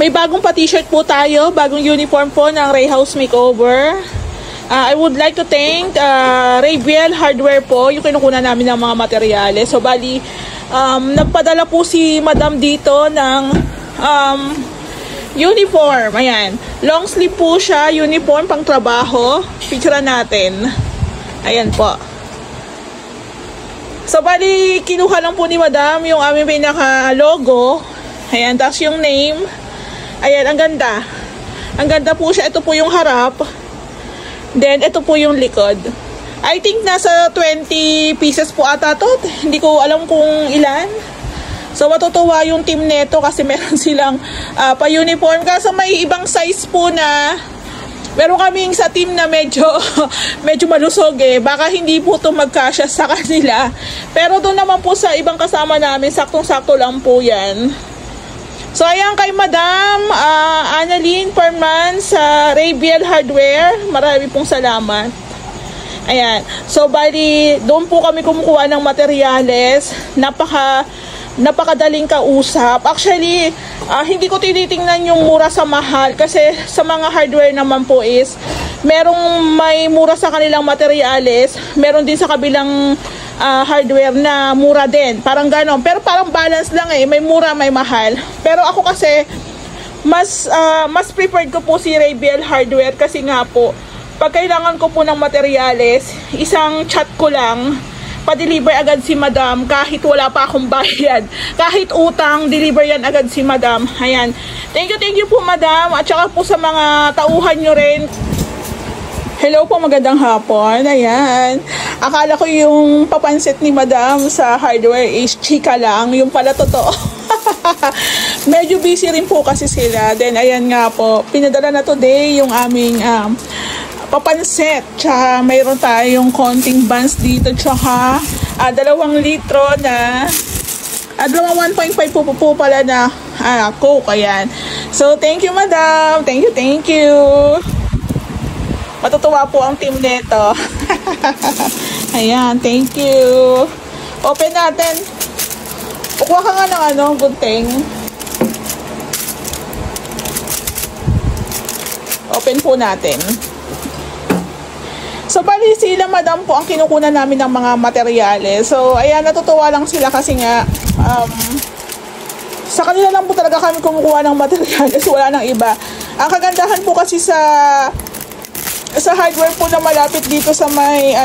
May bagong pa-t-shirt po tayo, bagong uniform po ng Ray House Makeover. I would like to thank Raybiel Hardware po, yung kinukunan namin ng mga materyales. So bali, nagpadala po si Madam dito ng uniform. Ayan, long sleeve po siya, uniform pang trabaho. Picturean natin. Ayan po. So bali, kinuha lang po ni Madam yung aming pinaka-logo. Ayan, tapos yung name. Ayan, ang ganda. Ang ganda po siya. Ito po yung harap. Then, ito po yung likod. I think nasa 20 pieces po ata to. Hindi ko alam kung ilan. So, matutuwa yung team neto kasi meron silang pa-uniform. Kasi may ibang size po na meron kaming sa team na medyo malusog eh. Baka hindi po ito magkasya sa kanila. Pero doon naman po sa ibang kasama namin, saktong-sakto lang po yan. So, ayan kay Madam Annalyn Perman sa Raybiel Hardware. Marami pong salamat. Ayan. So, bali, doon po kami kumukuha ng materyales. Napakadaling kausap. Actually, hindi ko tinitingnan yung mura sa mahal. Kasi sa mga hardware naman po is, merong may mura sa kanilang materyales. Meron din sa kabilang hardware na mura din, parang ganon, pero parang balance lang eh, may mura may mahal. Pero ako kasi mas preferred ko po si Raybiel Hardware kasi nga po pag kailangan ko po ng materyales, isang chat ko lang, pa-deliver agad si Madam kahit wala pa akong bayad, kahit utang, deliver yan agad si Madam. Ayan, thank you po Madam, at saka po sa mga tauhan nyo rin. Hello po, magandang hapon. Ayan. Akala ko yung papansit ni Madam sa hardware is chika lang. Yung pala totoo. Medyo busy rin po kasi sila. Then, ayan nga po. Pinadala na today yung aming papansit. Tsaka mayroon tayong konting buns dito. Tsaka 2 litro na 1.5 po pala na Coke. Ayan. So, thank you Madam. Thank you. Matutuwa po ang team neto. Ayan, thank you. Open natin. Kukuha ka nga ng gunting. Open po natin. So, bali sila Madam po ang kinukunan namin ng mga materyales. So, ayan, natutuwa lang sila kasi nga sa kanila lang po talaga kami kumukuha ng materyales. Wala nang iba. Ang kagandahan po kasi sa hardware po na malapit dito sa may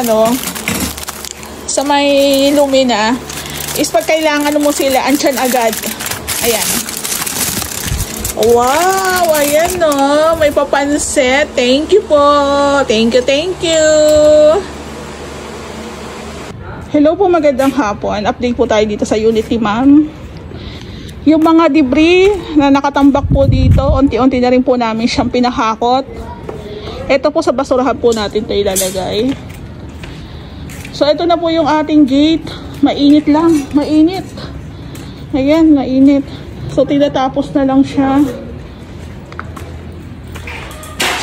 sa may Lumina is pag kailangan mo sila andyan agad. Ayan, wow, ayan no, may papansit. Thank you po, thank you. Hello po, magandang hapon. Update po tayo dito sa unit ni Ma'am. Yung mga debris na nakatambak po dito, unti-unti na rin po namin siyang pinahakot. Ito po sa basurahan po natin ito ilalagay. So, ito na po yung ating gate. Mainit lang. Mainit. Ayan, mainit. So, tinatapos na lang siya.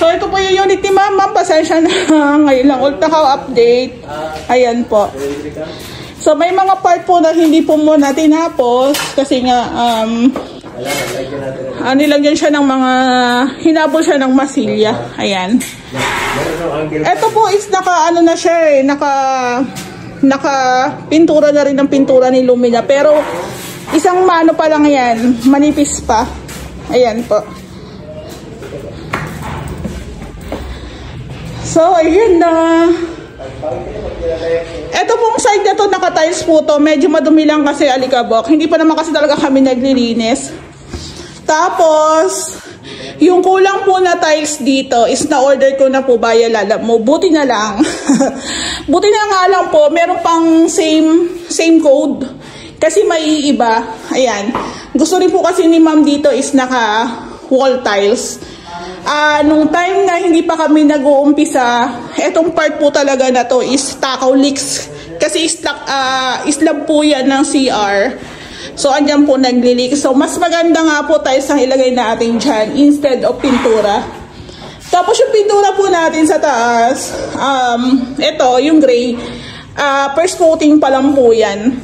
So, ito po yung unit ni Ma'am. Ma'am, pasensya na. Ngayon lang ulit naka-update. Ayan po. So, may mga part po na hindi po muna tinapos. Kasi nga, nilagyan siya ng mga, hinabol siya ng masilya. Ayan. Ito po is na siya eh, naka pintura na rin ng pintura ni Lumina. Pero isang mano pa lang yan, manipis pa. Ayan po. So, ayun na. Ito pong side na to, naka-tiles po to. Medyo madumi lang kasi alikabok. Hindi pa naman kasi talaga kami naglilinis. Tapos, yung kulang po na tiles dito is na-order ko na po via Lala mo. Buti na lang. Buti na nga lang po, meron pang same code. Kasi may iba. Ayan. Gusto rin po kasi ni Ma'am dito is naka-wall tiles. Nung time na hindi pa kami nag-uumpisa, etong part po talaga na to is takaw leaks. Kasi slab po yan ng CR. So, andyan po nagli-leak. So, mas maganda nga po tiles ang ilagay natin dyan instead of pintura. Tapos, yung pintura po natin sa taas, ito, yung gray, first coating pa lang po yan.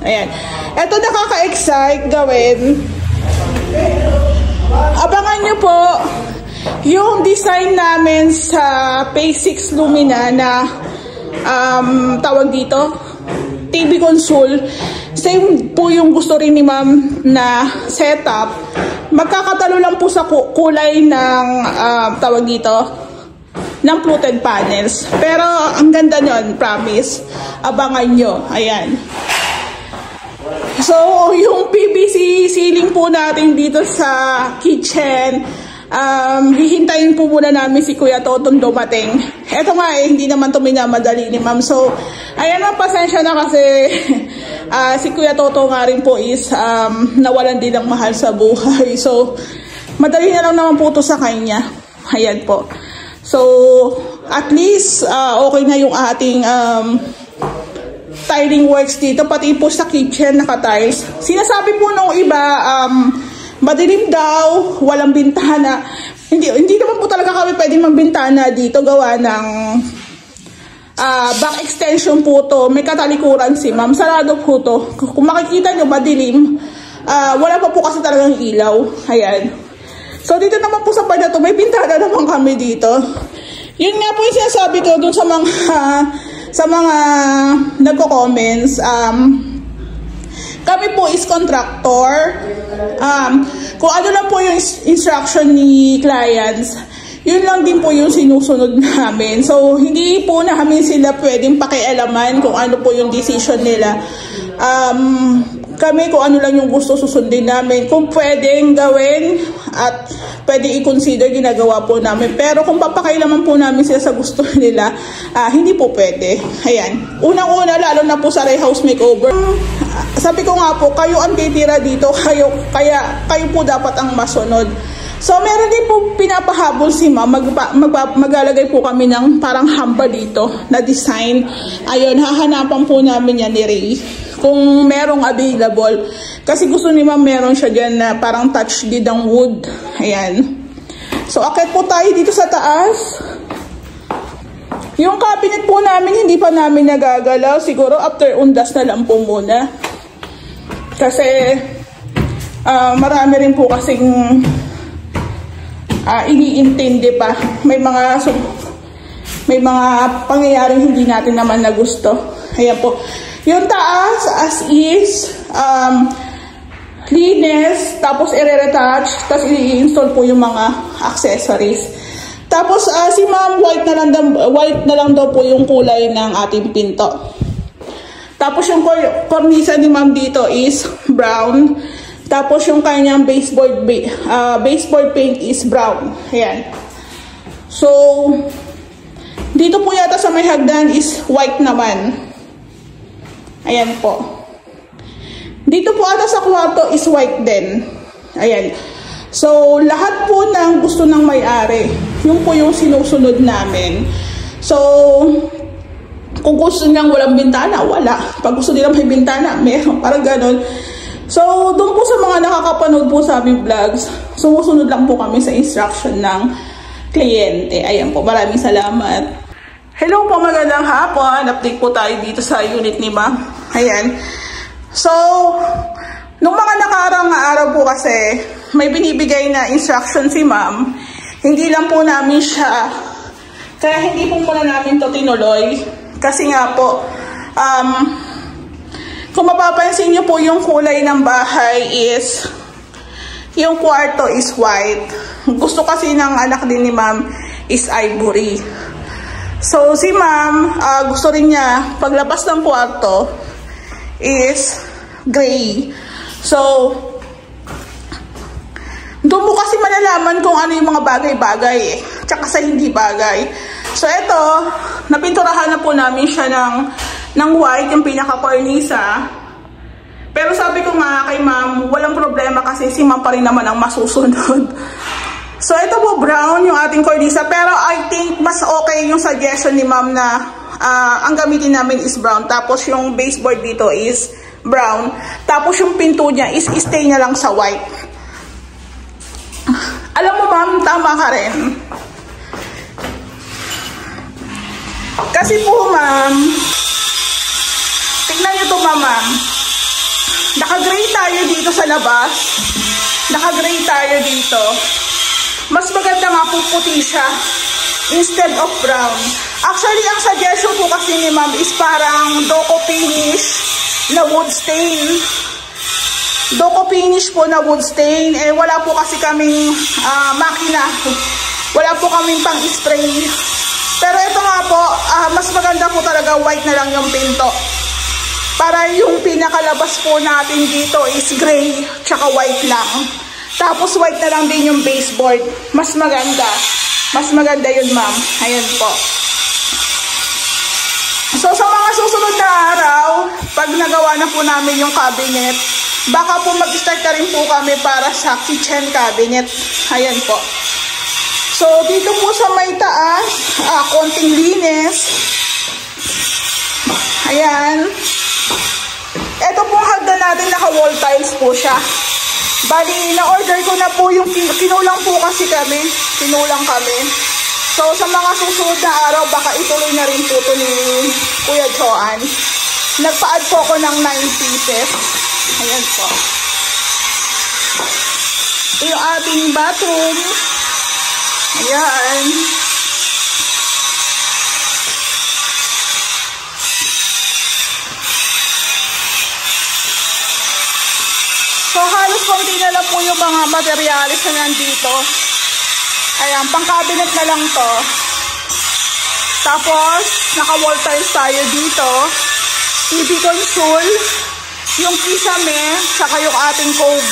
Ayan. Ito nakaka-excite gawin. Abangan nyo po yung design namin sa Phase 6 Lumina na tawag dito, TV console. Same po yung gusto rin ni ma'am na setup. Magkakatalo lang po sa kulay ng tawag dito, ng fluted panels. Pero ang ganda nyon, promise. Abangan nyo. Ayan. So, yung PVC ceiling po natin dito sa kitchen, hihintayin po muna namin si Kuya Totong dumating. Eto nga hindi naman ito minamadali ni ma'am. So, ayan ang pasensya na kasi si Kuya Toto nga rin po is nawalan din ng mahal sa buhay. So, madali na lang naman po ito sa kanya. Ayan po. So, at least okay na yung ating tiling works dito, pati po sa kitchen naka-tiles. Sinasabi po nung iba, madilim daw, walang bintana. Hindi naman po talaga kami pwedeng magbintana dito, gawa ng back extension po to. May katalikuran si ma'am, sarado po to. Kung makikita nyo, madilim. Wala pa po kasi talagang ilaw. Ayan. So dito naman po sa part na to, may bintana naman kami dito. Yun nga po yung sinasabi ko dun sa mga nagko-comments. Kami po is contractor. Kung ano lang po yung instruction ni clients, yun lang din po yung sinusunod namin. So, hindi po namin sila pwedeng pakialaman kung ano po yung decision nila. Kami kung ano lang yung gusto susundin namin. Kung pwedeng gawin at pwede i-consider, ginagawa po namin. Pero kung papakailaman po namin sila sa gusto nila, hindi po pwede. Ayan. Unang-una, lalo na po sa Ray House Makeover. Sabi ko nga po, kayo ang titira dito, kayo po dapat ang masunod. So, meron din po pinapahabol si ma'am. Maglalagay po kami ng parang hamba dito na design. Ayun, hahanapan po namin yan ni Ray kung merong available. Kasi gusto ni ma'am meron siya dyan na parang touch din ng wood. Ayan. So, akit po tayo dito sa taas. Yung cabinet po namin, hindi pa namin nagagalaw. Siguro after undas na lang po muna. Kasi, marami rin po kasing iniintindi pa. May mga pangyayaring hindi natin naman na gusto. Ayan po. Yung taas, as is, linis, tapos i-retouch, tapos i-install po yung mga accessories. Tapos, si ma'am, white na lang daw po yung kulay ng ating pinto. Tapos, yung cornisa ni ma'am dito is brown. Tapos, yung kanyang baseboard paint is brown. Ayan. So, dito po yata sa may hagdan is white naman. Ayan po. Dito po ata sa kwarto is white din. Ayan. So, lahat po ng gusto ng may-ari, yun po yung sinusunod namin. So, kung gusto nilang walang bintana, wala. Pag gusto nilang may bintana, meron. Parang ganon. So, doon po sa mga nakakapanood po sa aming vlogs, sumusunod lang po kami sa instruction ng kliyente. Ayan po. Maraming salamat. Hello po, magandang hapon. Update po tayo dito sa unit ni ma'am. Ayan. So, nung mga nakaraang araw po kasi, may binibigay na instruction si ma'am. Hindi lang po namin siya, kaya hindi po muna namin to tinuloy. Kasi nga po, kung mapapansin nyo po yung kulay ng bahay is, yung kwarto is white. Gusto kasi ng anak din ni ma'am is ivory. So, si ma'am, gusto rin niya, paglabas ng kwarto, is gray. So, doon mo kasi malalaman kung ano yung mga bagay-bagay tsaka sa hindi bagay. So, eto, napinturahan na po namin siya ng white, yung pinaka-cornisa. Pero sabi ko nga kay ma'am, walang problema kasi si ma'am pa rin naman ang masusunod. So, ito po brown yung ating cornisa. Pero I think mas okay yung suggestion ni ma'am na ang gamitin namin is brown. Tapos yung baseboard dito is brown. Tapos yung pinto niya is stay na lang sa white. Alam mo ma'am, tama ka rin. Kasi po ma'am, tignan nyo to ma'am. Naka-gray tayo dito sa labas. Naka-gray tayo dito. Mas maganda nga po puti siya instead of brown. Actually, ang suggestion po kasi ni ma'am is parang Doco finish na wood stain. Doco finish po na wood stain. Eh, wala po kasi kaming makina. Wala po kaming pang-spray. Pero ito nga po, mas maganda po talaga white na lang yung pinto. Para yung pinakalabas po natin dito is gray, tsaka white lang. Tapos white na lang din yung baseboard. Mas maganda. Mas maganda yun, ma'am. Ayan po. So, sa mga susunod na araw, pag nagawa na po namin yung cabinet, baka po mag-start na rin po kami para sa kitchen cabinet. Ayan po. So, dito po sa may taas, konting linis. Ayan. Ito pong hagdan natin, naka-wall tiles po siya. Bali, na-order ko na po yung kinulang po kasi kami. Kinulang kami. So, sa mga susunod na araw, baka ituloy na rin po ito ni Kuya Joan. Nagpa-add po ako ng 9 pieces. Ayan po. Ito yung ating bathroom. Ayan. So, halos konti na lang po yung mga materialis na nandito. Ayan, pang-cabinet na lang to. Tapos, naka-wall tiles tayo dito. TV console, yung kisame, saka yung ating cove.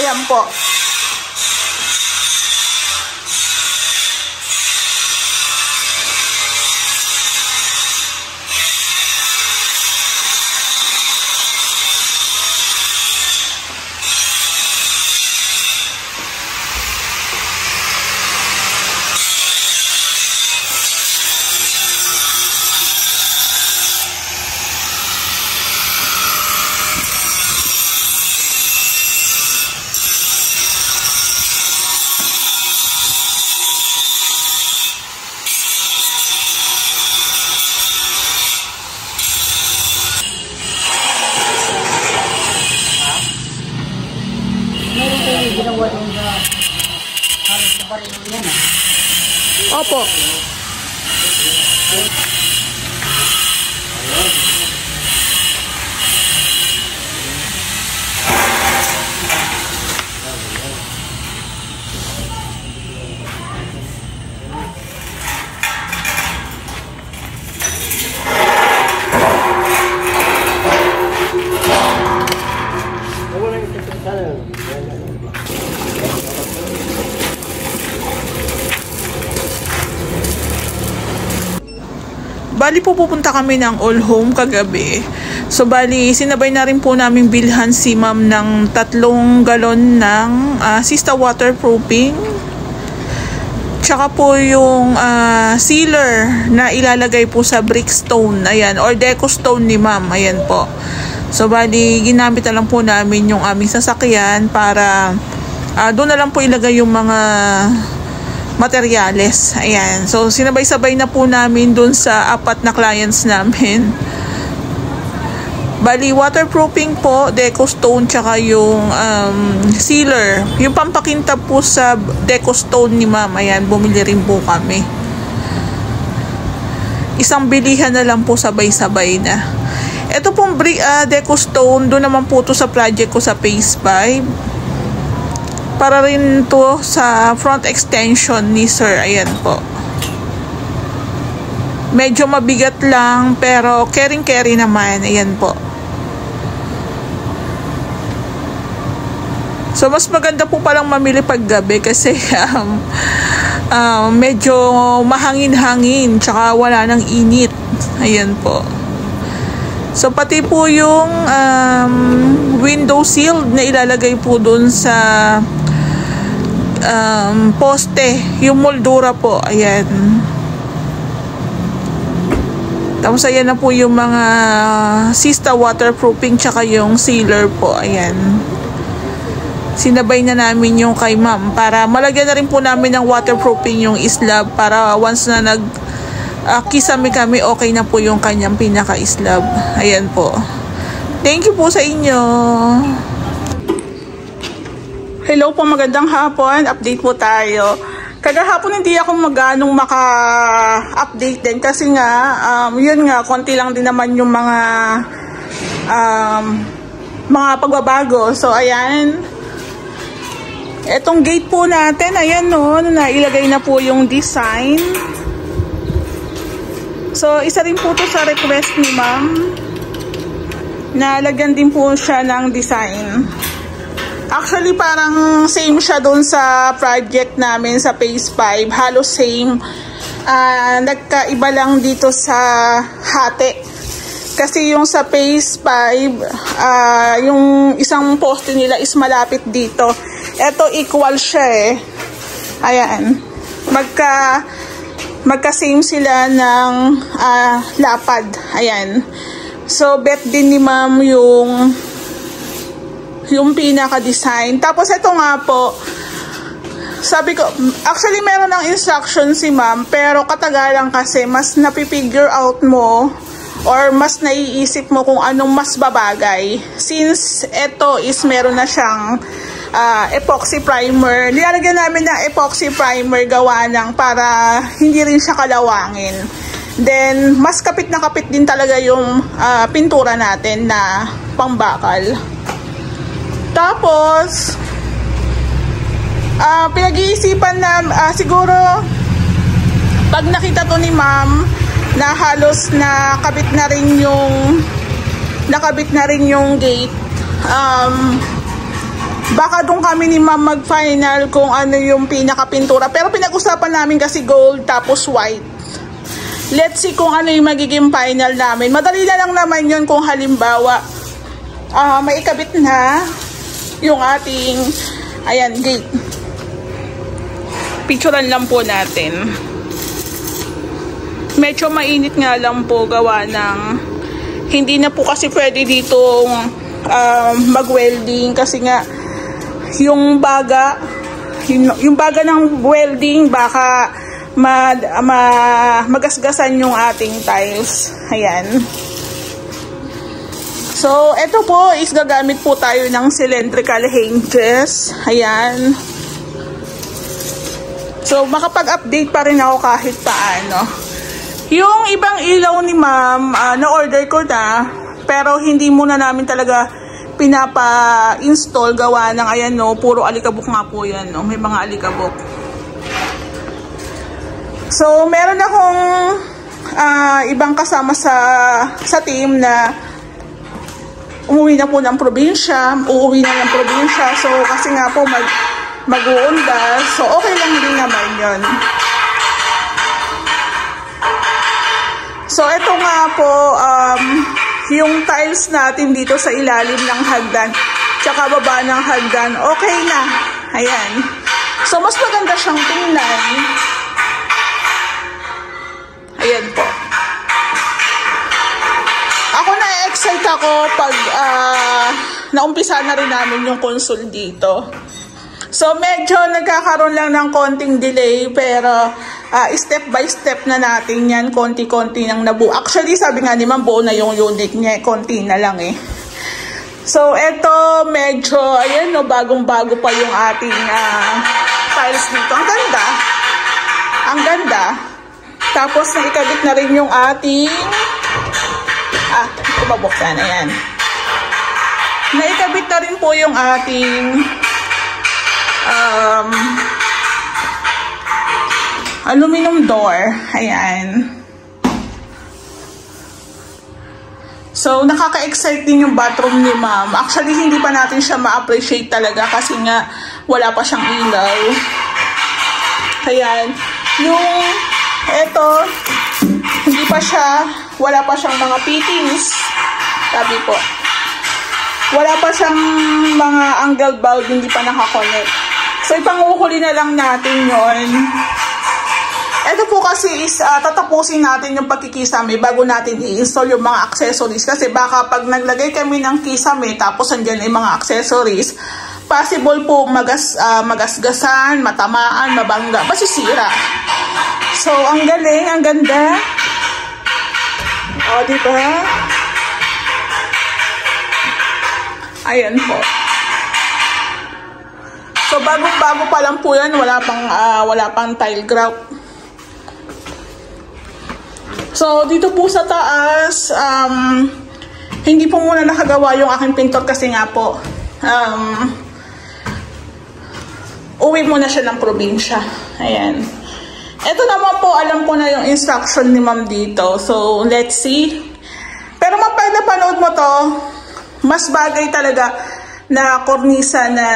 Ayan po. Opo. Bali po pupunta kami ng All Home kagabi. So bali sinabay na rin po namin bilhan si ma'am ng 3 galon ng Sista waterproofing. Tsaka po yung sealer na ilalagay po sa brickstone. Ayan, or deco stone ni ma'am. Ayan po. So bali ginamit na lang po namin yung aming sasakyan para doon na lang po ilagay yung mga materyales. Ayan. So, sinabay-sabay na po namin dun sa 4 na clients namin. Bali, waterproofing po, deco stone, tsaka yung sealer. Yung pampakintab po sa deco stone ni ma'am. Ayan, bumili rin po kami. Isang bilihan na lang po sabay-sabay na. Ito pong deco stone, doon naman po to sa project ko sa Phase 5. Para rin to sa front extension ni sir. Ayan po. Medyo mabigat lang pero caring-carry naman. Ayan po. So mas maganda po palang mamili pag gabi kasi medyo mahangin-hangin tsaka wala nang init. Ayan po. So pati po yung window shield na ilalagay po dun sa poste, yung moldura po. Ayan. Tapos ayan na po yung mga Sista waterproofing tsaka yung sealer po. Ayan. Sinabay na namin yung kay ma'am para malagyan na rin po namin ng waterproofing yung slab para once na kisame kami, okay na po yung kanyang pinaka-slab. Ayan po. Thank you po sa inyo. Hello po, magandang hapon. Update po tayo. Kagahapon hindi ako maganong maka-update din kasi nga, yun nga, konti lang din naman yung mga pagbabago. So, ayan. Etong gate po natin, ayan no, nailagay na po yung design. So, isa rin po to sa request ni ma'am. Nalagyan din po siya ng design. Actually, parang same siya doon sa project namin sa Phase 5. Halos same. Nagkaiba lang dito sa hati. Kasi yung sa Phase 5, yung isang poste nila is malapit dito. Ito equal siya eh. Ayan. Magka-same sila ng lapad. Ayan. So, bet din ni ma'am yung pinaka-design. Tapos, ito nga po, sabi ko, actually, meron ng instruction si ma'am, pero katagalan kasi, mas napipigure out mo, or mas naiisip mo kung anong mas babagay. Since ito is meron na siyang epoxy primer, nilalagyan namin ng epoxy primer gawa ng para hindi rin siya kalawangin. Then, mas kapit na kapit din talaga yung pintura natin na pangbakal. Tapos, pinag-iisipan na, siguro, pag nakita to ni ma'am, na halos nakabit na rin yung gate, baka doon kami ni ma'am mag-final kung ano yung pinaka-pintura. Pero pinag-usapan namin kasi gold tapos white. Let's see kung ano yung magiging final namin. Madali na lang naman yun kung halimbawa maikabit na yung ating gate. Picturean lang po natin. Medyo mainit nga lang po gawa ng hindi na po kasi pwede ditong mag-welding kasi nga yung baga ng welding baka magasgasan yung ating tiles. Ayan. So, ito po is gagamit po tayo ng cylindrical hinges. Ayan. So, makapag-update pa rin ako kahit paano. Yung ibang ilaw ni ma'am, na-order ko na, pero hindi muna namin talaga pinapa-install gawa ng ayan no, puro alikabok nga po yan no, may mga alikabok. So, meron akong ibang kasama sa team na uuwi na po ng probinsya. So, kasi nga po mag-uunda. So, okay lang din naman yun. So, ito nga po, yung tiles natin dito sa ilalim ng hagdan, tsaka baba ng hagdan, okay na. Ayan. So, mas maganda siyang tingnan. Ayan po. Ako na-excite ako pag naumpisa na rin namin yung console dito. So, medyo nagkakaroon lang ng konting delay, pero step by step na natin yan. Konti-konti nang nabuo. Actually, sabi nga ni ma'am, buo na yung unit niya. Konti na lang eh. So, eto medyo, ayan no, bagong-bago pa yung ating tiles dito. Ang ganda. Ang ganda. Tapos, nakikabit na rin yung ating ibabuksan. Ayan. Naikabit na rin po yung ating aluminum door. Ayan. So, nakaka-excite din yung bathroom ni ma'am. Actually, hindi pa natin siya ma-appreciate talaga kasi nga wala pa siyang ilaw. Ayan. Yung eto, wala pa siyang mga fittings. Sabi po. Wala pa siyang mga angle bulb, hindi pa nakakonect. So, ipanguhuli na lang natin yon. Ito po kasi is tatapusin natin yung pagkikisame bago natin i-install yung mga accessories. Kasi baka pag naglagay kami ng kisame tapos andyan yung mga accessories, possible po magasgasan, matamaan, mabangga, masisira. So, ang galing, ang ganda. O, diba? Ayan po. So, bago-bago pa lang po yan. Wala pang tile grout. So, dito po sa taas, hindi po muna nakagawa yung aking pintor kasi nga po, uwi muna siya ng probinsya. Ayan. Ito naman po, alam ko na yung instruction ni ma'am dito. So, let's see. Pero pag napanood mo to, mas bagay talaga na kornisa na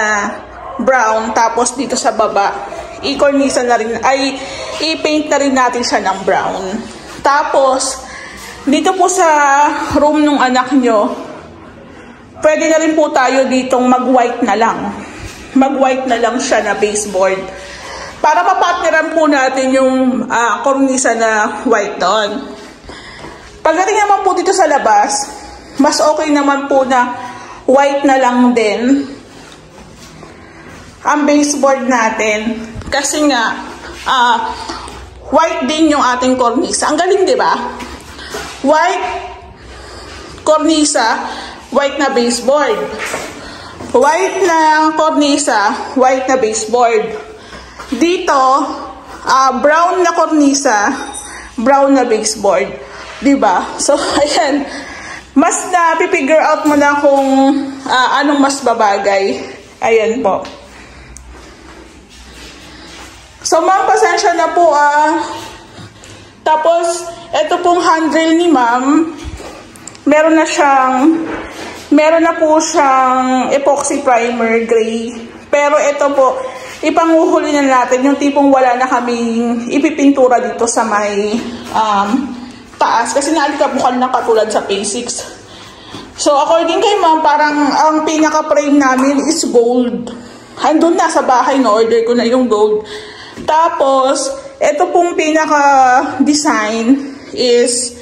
brown. Tapos dito sa baba, i-kornisa na rin, i-paint na rin natin siya ng brown. Tapos, dito po sa room ng anak nyo, pwede na rin po tayo ditong mag-white na lang. Mag-white na lang siya na baseboard. Para mapartneran po natin yung kornisa na white doon. Pagdating naman po dito sa labas, mas okay naman po na white na lang din ang baseboard natin. Kasi nga, white din yung ating kornisa. Ang galing, di ba? White kornisa, white na baseboard. White na kornisa, white na baseboard. Dito, brown na kornisa, brown na baseboard. Diba? So, ayan. Mas na-figure out mo na kung anong mas babagay. Ayan po. So, ma'am, pasensya na po Tapos, ito pong handrail ni ma'am, meron na po siyang epoxy primer gray. Pero ito po, ipanguhuli na natin yung tipong wala na kaming ipipintura dito sa may taas. Kasi naalikabukan na katulad sa P6. So, according kay ma'am, parang ang pinaka-frame namin is gold. Andun na sa bahay, na-order ko na yung gold. Tapos, ito pong pinaka-design is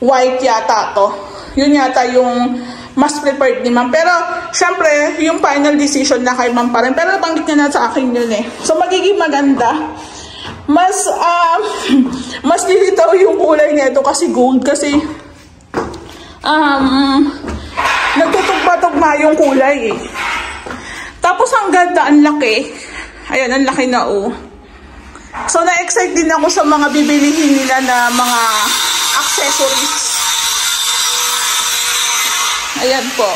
white yata to. Yun yata yung mas preferred ni ma'am. Pero, syempre, yung final decision na kay ma'am pa rin. Pero nabanggit niya na sa akin yun eh. So, magiging maganda. Mas lilitaw yung kulay nito kasi gold. Kasi, nagtutugma-tugma yung kulay eh. Tapos, ang ganda, ang laki. Ayan, ang laki na oh. So, na-excite din ako sa mga bibilihin nila na mga accessories. Ayan po.